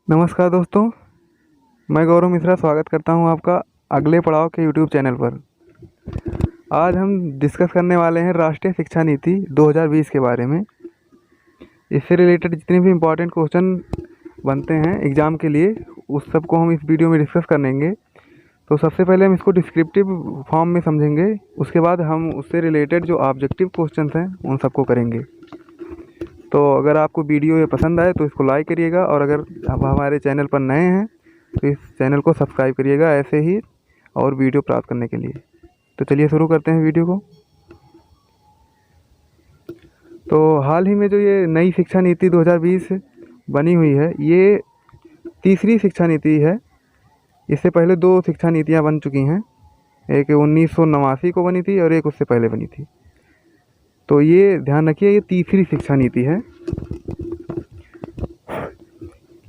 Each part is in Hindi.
नमस्कार दोस्तों, मैं गौरव मिश्रा स्वागत करता हूं आपका अगले पड़ाव के यूट्यूब चैनल पर। आज हम डिस्कस करने वाले हैं राष्ट्रीय शिक्षा नीति 2020 के बारे में। इससे रिलेटेड जितने भी इम्पोर्टेंट क्वेश्चन बनते हैं एग्ज़ाम के लिए, उस सब को हम इस वीडियो में डिस्कस करेंगे। तो सबसे पहले हम इसको डिस्क्रिप्टिव फॉर्म में समझेंगे, उसके बाद हम उससे रिलेटेड जो ऑब्जेक्टिव क्वेश्चन हैं उन सबको करेंगे। तो अगर आपको वीडियो ये पसंद आए तो इसको लाइक करिएगा, और अगर आप हमारे चैनल पर नए हैं तो इस चैनल को सब्सक्राइब करिएगा ऐसे ही और वीडियो प्राप्त करने के लिए। तो चलिए शुरू करते हैं वीडियो को। तो हाल ही में जो ये नई शिक्षा नीति 2020 बनी हुई है, ये तीसरी शिक्षा नीति है। इससे पहले दो शिक्षा नीतियाँ बन चुकी हैं, एक 1989 को बनी थी और एक उससे पहले बनी थी। तो ये ध्यान रखिए, ये तीसरी शिक्षा नीति है।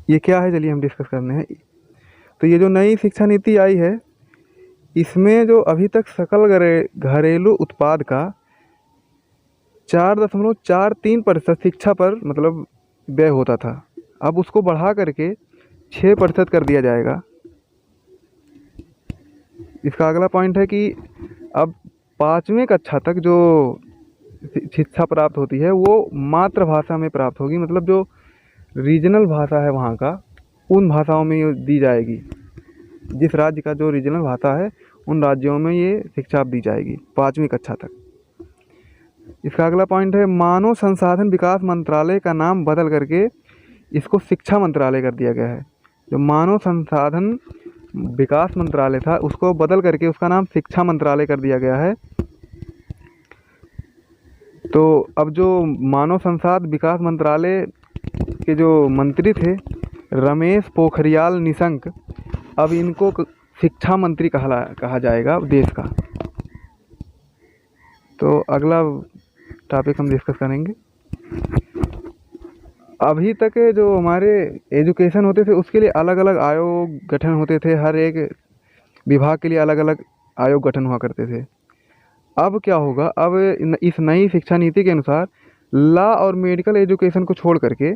ये क्या है, चलिए हम डिस्कस करने हैं। तो ये जो नई शिक्षा नीति आई है, इसमें जो अभी तक सकल घरेलू उत्पाद का 4.43% शिक्षा पर मतलब व्यय होता था, अब उसको बढ़ा करके 6% कर दिया जाएगा। इसका अगला पॉइंट है कि अब 5वीं कक्षा तक जो शिक्षा प्राप्त होती है वो मातृभाषा में प्राप्त होगी, मतलब जो रीजनल भाषा है वहाँ का, उन भाषाओं में ये दी जाएगी। जिस राज्य का जो रीजनल भाषा है उन राज्यों में ये शिक्षा दी जाएगी 5वीं कक्षा तक। इसका अगला पॉइंट है, मानव संसाधन विकास मंत्रालय का नाम बदल करके इसको शिक्षा मंत्रालय कर दिया गया है। जो मानव संसाधन विकास मंत्रालय था उसको बदल करके उसका नाम शिक्षा मंत्रालय कर दिया गया है। तो अब जो मानव संसाधन विकास मंत्रालय के जो मंत्री थे रमेश पोखरियाल निशंक, अब इनको शिक्षा मंत्री कहा जाएगा देश का। तो अगला टॉपिक हम डिस्कस करेंगे। अभी तक जो हमारे एजुकेशन होते थे उसके लिए अलग अलग आयोग गठन होते थे, हर एक विभाग के लिए अलग अलग आयोग गठन हुआ करते थे। अब क्या होगा, अब इस नई शिक्षा नीति के अनुसार लॉ और मेडिकल एजुकेशन को छोड़ करके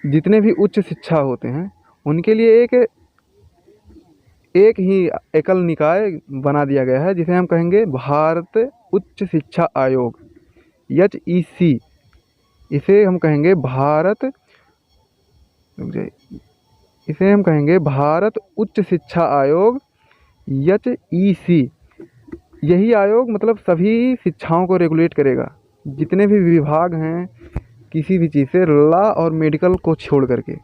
जितने भी उच्च शिक्षा होते हैं उनके लिए एक ही एकल निकाय बना दिया गया है, जिसे हम कहेंगे भारत उच्च शिक्षा आयोग, HEC। इसे हम कहेंगे भारत उच्च शिक्षा आयोग, HEC। यही आयोग मतलब सभी शिक्षाओं को रेगुलेट करेगा, जितने भी विभाग हैं किसी भी चीज़ से, लॉ और मेडिकल को छोड़ करके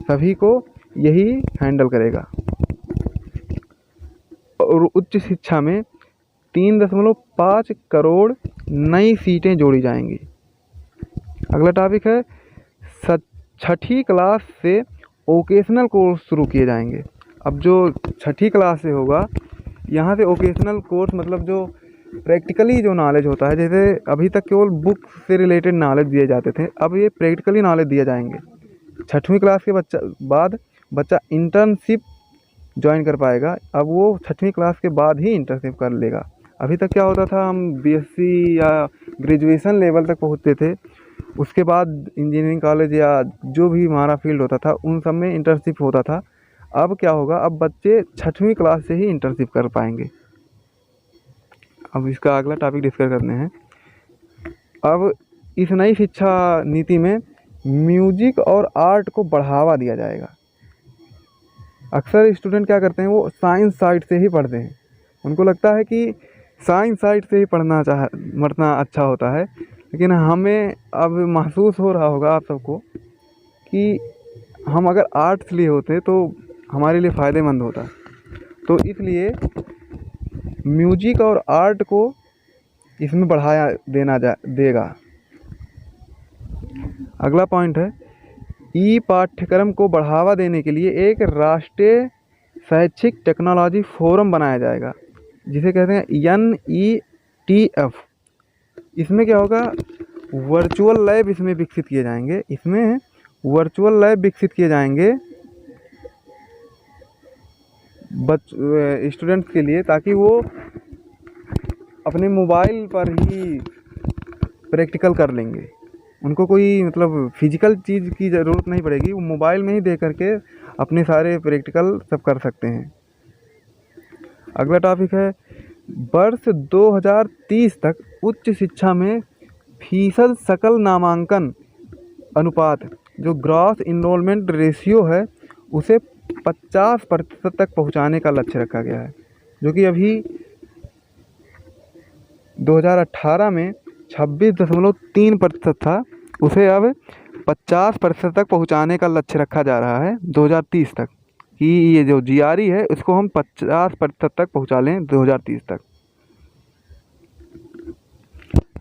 सभी को यही हैंडल करेगा। और उच्च शिक्षा में 3.5 करोड़ नई सीटें जोड़ी जाएंगी। अगला टॉपिक है, 6ठी क्लास से वोकेशनल कोर्स शुरू किए जाएंगे। अब जो 6ठी क्लास से होगा, यहाँ से वोकेशनल कोर्स मतलब जो प्रैक्टिकली जो नॉलेज होता है, जैसे अभी तक केवल बुक से रिलेटेड नॉलेज दिए जाते थे, अब ये प्रैक्टिकली नॉलेज दिए जाएंगे। 6वीं क्लास के बाद बच्चा इंटर्नशिप ज्वाइन कर पाएगा। अब वो 6वीं क्लास के बाद ही इंटर्नशिप कर लेगा। अभी तक क्या होता था, हम BSc या ग्रेजुएशन लेवल तक पहुँचते थे, उसके बाद इंजीनियरिंग कॉलेज या जो भी हमारा फील्ड होता था उन सब में इंटर्नशिप होता था। अब क्या होगा, अब बच्चे 6वीं क्लास से ही इंटर्नशिप कर पाएंगे। अब इसका अगला टॉपिक डिस्कस करते हैं। अब इस नई शिक्षा नीति में म्यूजिक और आर्ट को बढ़ावा दिया जाएगा। अक्सर स्टूडेंट क्या करते हैं, वो साइंस साइड से ही पढ़ते हैं, उनको लगता है कि साइंस साइड से ही पढ़ना अच्छा होता है। लेकिन हमें अब महसूस हो रहा होगा आप सबको कि हम अगर आर्ट्स लिए होते तो हमारे लिए फ़ायदेमंद होता। तो इसलिए म्यूजिक और आर्ट को इसमें बढ़ाया देगा। अगला पॉइंट है, पाठ्यक्रम को बढ़ावा देने के लिए एक राष्ट्रीय शैक्षिक टेक्नोलॉजी फोरम बनाया जाएगा, जिसे कहते हैं NETF। इसमें क्या होगा, वर्चुअल लैब इसमें विकसित किए जाएंगे। इसमें वर्चुअल लैब विकसित किए जाएंगे स्टूडेंट्स के लिए, ताकि वो अपने मोबाइल पर ही प्रैक्टिकल कर लेंगे। उनको कोई मतलब फिजिकल चीज़ की ज़रूरत नहीं पड़ेगी, वो मोबाइल में ही देख करके अपने सारे प्रैक्टिकल सब कर सकते हैं। अगला टॉपिक है वर्ष 2030 तक उच्च शिक्षा में फीसद सकल नामांकन अनुपात जो ग्रॉस इनरोलमेंट रेशियो है उसे 50% तक पहुंचाने का लक्ष्य रखा गया है, जो कि अभी 2018 में 26.3% था, उसे अब 50% तक पहुंचाने का लक्ष्य रखा जा रहा है 2030 तक, कि ये जो जीआरई है उसको हम 50% तक पहुंचा लें 2030 तक।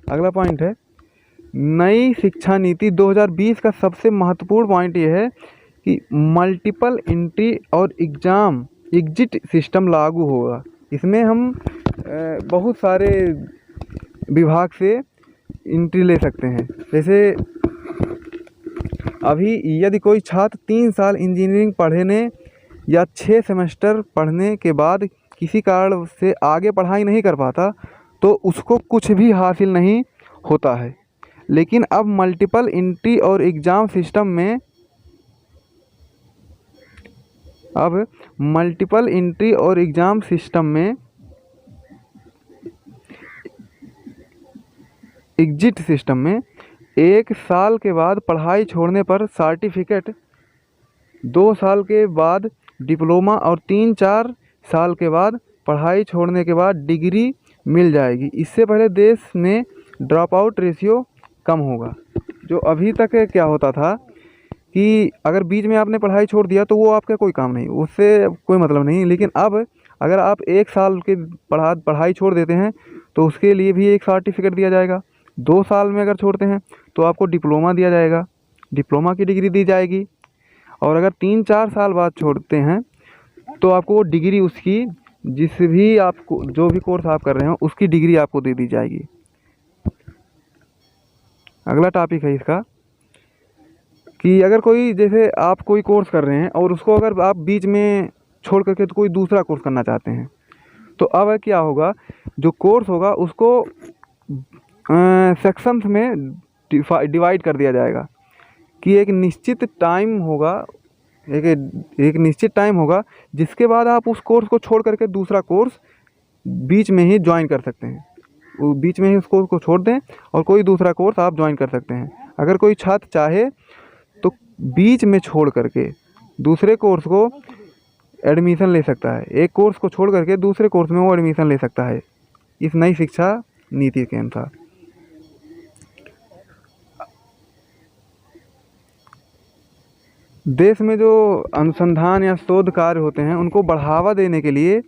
अगला पॉइंट है नई शिक्षा नीति 2020 का सबसे महत्वपूर्ण पॉइंट ये है कि मल्टीपल एंट्री और एग्जिट सिस्टम लागू होगा। इसमें हम बहुत सारे विभाग से एंट्री ले सकते हैं। जैसे अभी यदि कोई छात्र 3 साल इंजीनियरिंग पढ़ने या 6 सेमेस्टर पढ़ने के बाद किसी कारण से आगे पढ़ाई नहीं कर पाता तो उसको कुछ भी हासिल नहीं होता है। लेकिन अब मल्टीपल एंट्री और एग्ज़ाम सिस्टम में एग्जिट सिस्टम में 1 साल के बाद पढ़ाई छोड़ने पर सर्टिफिकेट, 2 साल के बाद डिप्लोमा और 3-4 साल के बाद पढ़ाई छोड़ने के बाद डिग्री मिल जाएगी। इससे पहले देश में ड्रॉप आउट रेशियो कम होगा। जो अभी तक क्या होता था कि अगर बीच में आपने पढ़ाई छोड़ दिया तो वो आपका कोई काम नहीं, उससे कोई मतलब नहीं। लेकिन अब अगर आप 1 साल के पढ़ाई छोड़ देते हैं तो उसके लिए भी एक सर्टिफिकेट दिया जाएगा। 2 साल में अगर छोड़ते हैं तो आपको डिप्लोमा दिया जाएगा, डिप्लोमा की डिग्री दी जाएगी। और अगर 3-4 साल बाद छोड़ते हैं तो आपको वो डिग्री उसकी जिस भी आपको जो भी कोर्स आप कर रहे हो उसकी डिग्री आपको दे दी जाएगी। अगला टॉपिक है इसका कि अगर कोई जैसे आप कोई कोर्स कर रहे हैं और उसको अगर आप बीच में छोड़ करके तो कोई दूसरा कोर्स करना चाहते हैं तो अब क्या होगा, जो कोर्स होगा उसको सेक्शंस में डिवाइड कर दिया जाएगा कि एक निश्चित टाइम होगा, एक निश्चित टाइम होगा जिसके बाद आप उस कोर्स को छोड़ करके दूसरा कोर्स बीच में ही ज्वाइन कर सकते हैं। वो बीच में ही उस कोर्स को छोड़ दें और कोई दूसरा कोर्स आप ज्वाइन कर सकते हैं। अगर कोई छात्र चाहे तो बीच में छोड़ करके दूसरे कोर्स को एडमिशन ले सकता है, एक कोर्स को छोड़ करके दूसरे कोर्स में वो एडमिशन ले सकता है इस नई शिक्षा नीति के अनुसार। देश में जो अनुसंधान या शोध कार्य होते हैं उनको बढ़ावा देने के लिए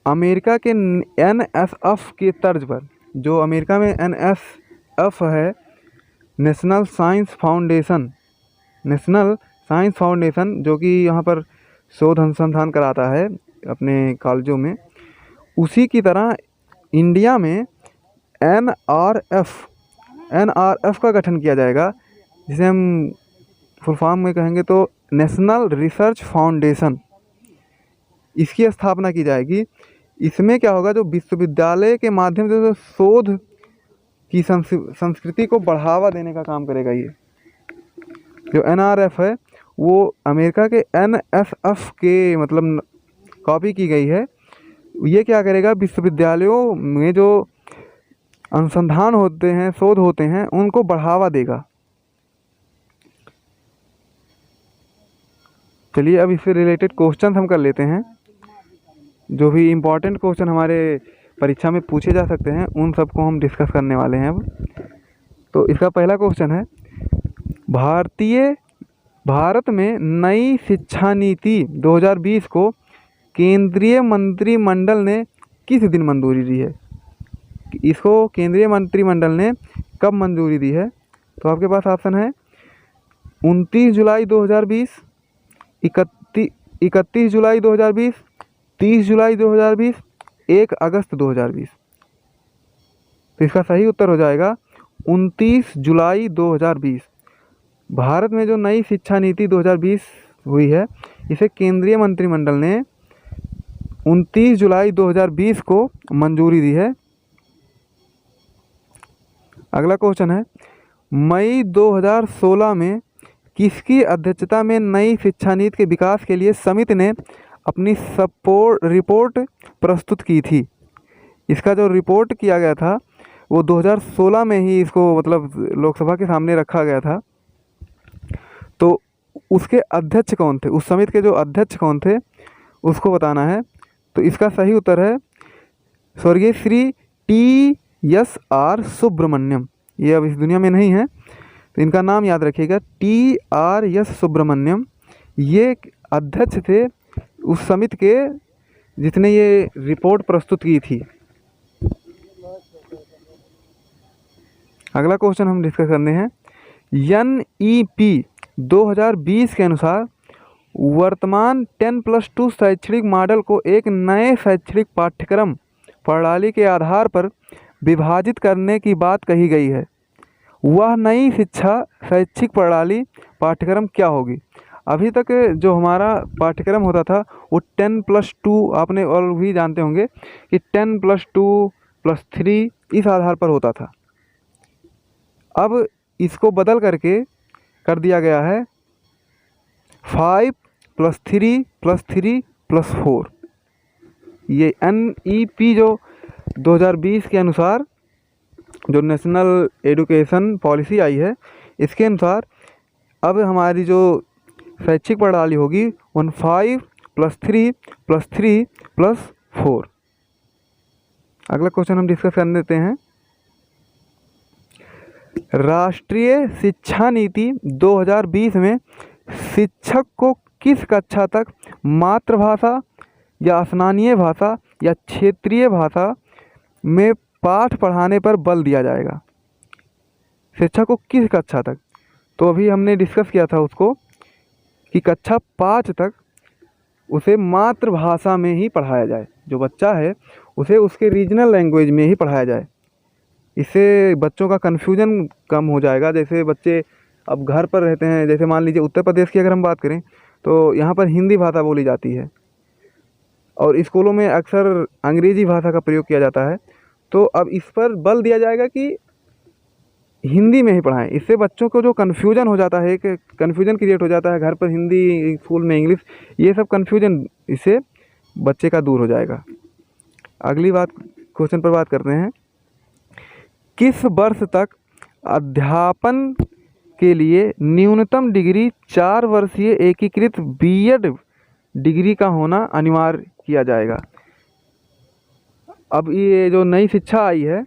अमेरिका के NSF के तर्ज पर, जो अमेरिका में NSF है, नेशनल साइंस फाउंडेशन, जो कि यहाँ पर शोध अनुसंधान कराता है अपने कॉलेजों में, उसी की तरह इंडिया में NRF का गठन किया जाएगा, जिसे हम फुल फॉर्म में कहेंगे तो नेशनल रिसर्च फाउंडेशन। इसकी स्थापना की जाएगी। इसमें क्या होगा, जो विश्वविद्यालय के माध्यम से जो शोध की संस्कृति को बढ़ावा देने का काम करेगा। ये जो NRF है वो अमेरिका के NSF के मतलब कॉपी की गई है। ये क्या करेगा, विश्वविद्यालयों में जो अनुसंधान होते हैं, शोध होते हैं, उनको बढ़ावा देगा। चलिए अब इससे रिलेटेड क्वेश्चन हम कर लेते हैं। जो भी इम्पोर्टेंट क्वेश्चन हमारे परीक्षा में पूछे जा सकते हैं उन सबको हम डिस्कस करने वाले हैं अब। तो इसका पहला क्वेश्चन है, भारत में नई शिक्षा नीति 2020 को केंद्रीय मंत्रिमंडल ने किस दिन मंजूरी दी है? इसको केंद्रीय मंत्रिमंडल ने कब मंजूरी दी है? तो आपके पास ऑप्शन है 29 जुलाई 2020, 31 जुलाई 2020, 30 जुलाई 2020, 1 अगस्त 2020। तो इसका सही उत्तर हो जाएगा 29 जुलाई 2020। भारत में जो नई शिक्षा नीति 2020 हुई है इसे केंद्रीय मंत्रिमंडल ने 29 जुलाई 2020 को मंजूरी दी है। अगला क्वेश्चन है, मई 2016 में किसकी अध्यक्षता में नई शिक्षा नीति के विकास के लिए समिति ने अपनी रिपोर्ट प्रस्तुत की थी? इसका जो रिपोर्ट किया गया था वो 2016 में ही इसको मतलब लोकसभा के सामने रखा गया था। तो उसके अध्यक्ष कौन थे, उस समिति के जो अध्यक्ष कौन थे उसको बताना है। तो इसका सही उत्तर है स्वर्गीय श्री TSR सुब्रमण्यम। ये अब इस दुनिया में नहीं है, तो इनका नाम याद रखिएगा, TRS सुब्रमण्यम। ये अध्यक्ष थे उस समिति के जिसने ये रिपोर्ट प्रस्तुत की थी। अगला क्वेश्चन हम डिस्कस करने हैं। NEP 2020 के अनुसार वर्तमान 10+2 शैक्षणिक मॉडल को एक नए शैक्षणिक पाठ्यक्रम प्रणाली के आधार पर विभाजित करने की बात कही गई है। वह नई शिक्षा शैक्षिक प्रणाली पाठ्यक्रम क्या होगी? अभी तक जो हमारा पाठ्यक्रम होता था वो 10+2, आपने और भी जानते होंगे कि 10+2+3 इस आधार पर होता था। अब इसको बदल करके कर दिया गया है 5+3+3+4। ये NEP जो 2020 के अनुसार जो नेशनल एजुकेशन पॉलिसी आई है, इसके अनुसार अब हमारी जो शैक्षिक प्रणाली होगी 5+3+3+4। अगला क्वेश्चन हम डिस्कस कर लेते हैं। राष्ट्रीय शिक्षा नीति 2020 में शिक्षक को किस कक्षा तक मातृभाषा या स्थानीय भाषा या क्षेत्रीय भाषा में पाठ पढ़ाने पर बल दिया जाएगा? शिक्षक को किस कक्षा तक? तो अभी हमने डिस्कस किया था उसको कि कक्षा 5 तक उसे मातृभाषा में ही पढ़ाया जाए। जो बच्चा है उसे उसके रीजनल लैंग्वेज में ही पढ़ाया जाए। इससे बच्चों का कन्फ्यूजन कम हो जाएगा। जैसे बच्चे अब घर पर रहते हैं, जैसे मान लीजिए उत्तर प्रदेश की अगर हम बात करें तो यहाँ पर हिंदी भाषा बोली जाती है और स्कूलों में अक्सर अंग्रेज़ी भाषा का प्रयोग किया जाता है। तो अब इस पर बल दिया जाएगा कि हिंदी में ही पढ़ाएं। इससे बच्चों को जो कन्फ्यूजन हो जाता है, कि कन्फ्यूजन क्रिएट हो जाता है, घर पर हिंदी स्कूल में इंग्लिश, ये सब कन्फ्यूजन इससे बच्चे का दूर हो जाएगा। अगली बात क्वेश्चन पर बात करते हैं। किस वर्ष तक अध्यापन के लिए न्यूनतम डिग्री 4 वर्षीय एकीकृत B.Ed डिग्री का होना अनिवार्य किया जाएगा? अब ये जो नई शिक्षा आई है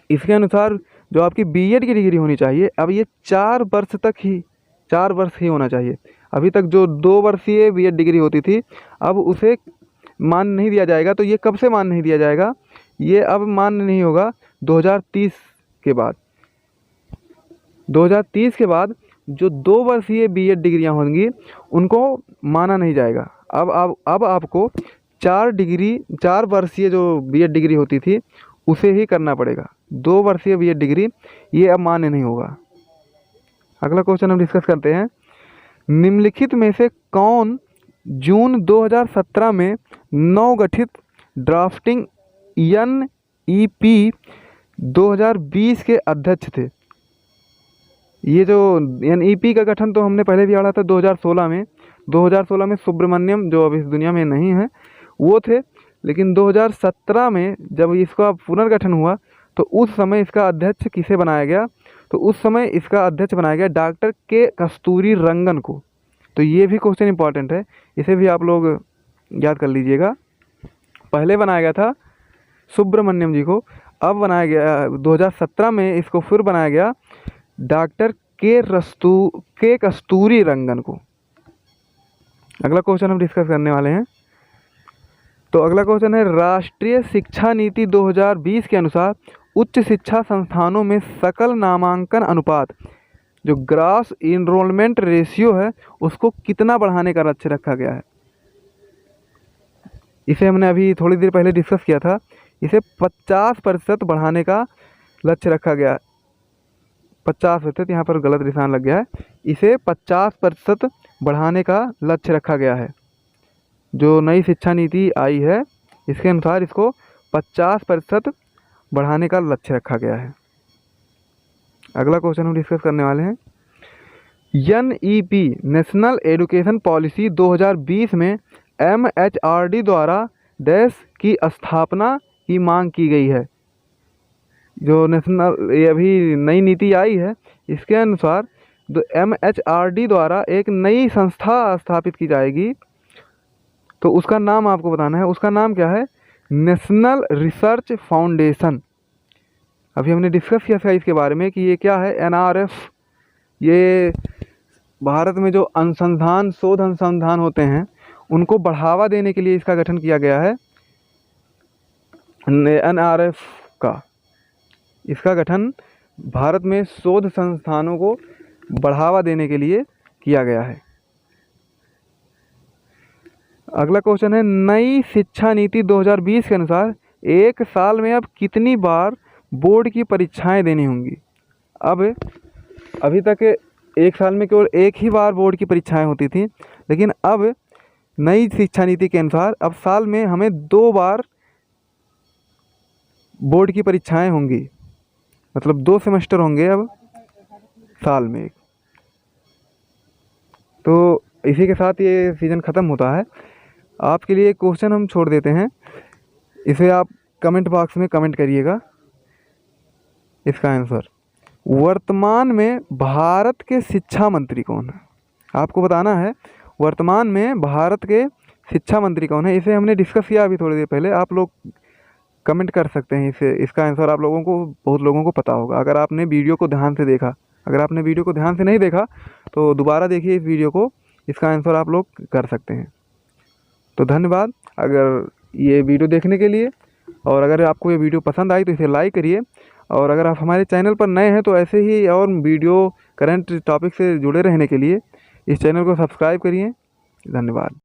इसके अनुसार जो आपकी B.Ed की डिग्री होनी चाहिए, अब ये 4 वर्ष ही होना चाहिए। अभी तक जो 2 वर्षीय B.Ed डिग्री होती थी अब उसे मान नहीं दिया जाएगा। तो ये कब से मान नहीं दिया जाएगा? ये अब मान्य नहीं होगा 2030 के बाद। 2030 के बाद जो 2 वर्षीय B.Ed डिग्रियां होंगी उनको माना नहीं जाएगा। अब आपको 4 वर्षीय जो B.Ed डिग्री होती थी उसे ही करना पड़ेगा। 2 वर्षीय B.Ed डिग्री ये अब मान्य नहीं होगा। अगला क्वेश्चन हम डिस्कस करते हैं। निम्नलिखित में से कौन जून 2017 में नवगठित ड्राफ्टिंग NEP 2020 के अध्यक्ष थे? ये जो NEP का गठन तो हमने पहले भी पढ़ा था 2016 में। 2016 में सुब्रमण्यम जो अभी इस दुनिया में नहीं है वो थे, लेकिन 2017 में जब इसका पुनर्गठन हुआ तो उस समय इसका अध्यक्ष किसे बनाया गया? तो उस समय इसका अध्यक्ष बनाया गया डॉक्टर के कस्तूरी रंगन को। तो ये भी क्वेश्चन इंपॉर्टेंट है, इसे भी आप लोग याद कर लीजिएगा। पहले बनाया गया था सुब्रमण्यम जी को, अब बनाया गया 2017 में इसको फिर बनाया गया डॉक्टर के कस्तूरी रंगन को। अगला क्वेश्चन हम डिस्कस करने वाले हैं। तो अगला क्वेश्चन है, राष्ट्रीय शिक्षा नीति 2020 के अनुसार उच्च शिक्षा संस्थानों में सकल नामांकन अनुपात जो ग्रॉस इनरोलमेंट रेशियो है उसको कितना बढ़ाने का लक्ष्य रखा गया है? इसे हमने अभी थोड़ी देर पहले डिस्कस किया था। इसे 50% बढ़ाने का लक्ष्य रखा गया। 50%, यहाँ पर गलत निशान लग गया है। इसे 50% बढ़ाने का लक्ष्य रखा गया है। जो नई शिक्षा नीति आई है इसके अनुसार इसको 50% बढ़ाने का लक्ष्य रखा गया है। अगला क्वेश्चन हम डिस्कस करने वाले हैं। NEP नेशनल एजुकेशन पॉलिसी 2020 में MHRD द्वारा देश की स्थापना की मांग की गई है। जो नेशनल ये अभी नई नीति आई है, इसके अनुसार MHRD द्वारा एक नई संस्था स्थापित की जाएगी। तो उसका नाम आपको बताना है। उसका नाम क्या है? National research foundation. अभी हमने डिस्कस किया था इसके बारे में कि ये क्या है। NRF ये भारत में जो अनुसंधान शोध अनुसंधान होते हैं उनको बढ़ावा देने के लिए इसका गठन किया गया है। NRF का इसका गठन भारत में शोध संस्थानों को बढ़ावा देने के लिए किया गया है। अगला क्वेश्चन है, नई शिक्षा नीति 2020 के अनुसार एक साल में अब कितनी बार बोर्ड की परीक्षाएं देनी होंगी? अब अभी तक एक साल में केवल एक ही बार बोर्ड की परीक्षाएं होती थी, लेकिन अब नई शिक्षा नीति के अनुसार अब साल में हमें 2 बार बोर्ड की परीक्षाएं होंगी। मतलब 2 सेमेस्टर होंगे अब साल में। तो इसी के साथ ये सीज़न ख़त्म होता है। आपके लिए एक क्वेश्चन हम छोड़ देते हैं, इसे आप कमेंट बॉक्स में कमेंट करिएगा इसका आंसर। वर्तमान में भारत के शिक्षा मंत्री कौन है? आपको बताना है वर्तमान में भारत के शिक्षा मंत्री कौन है। इसे हमने डिस्कस किया अभी थोड़ी देर पहले। आप लोग कमेंट कर सकते हैं इसे, इसका आंसर आप लोगों को, बहुत लोगों को पता होगा अगर आपने वीडियो को ध्यान से देखा। अगर आपने वीडियो को ध्यान से नहीं देखा तो दोबारा देखिए इस वीडियो को, इसका आंसर आप लोग कर सकते हैं। तो धन्यवाद अगर ये वीडियो देखने के लिए। और अगर आपको ये वीडियो पसंद आई तो इसे लाइक करिए। और अगर आप हमारे चैनल पर नए हैं तो ऐसे ही और वीडियो करंट टॉपिक से जुड़े रहने के लिए इस चैनल को सब्सक्राइब करिए। धन्यवाद।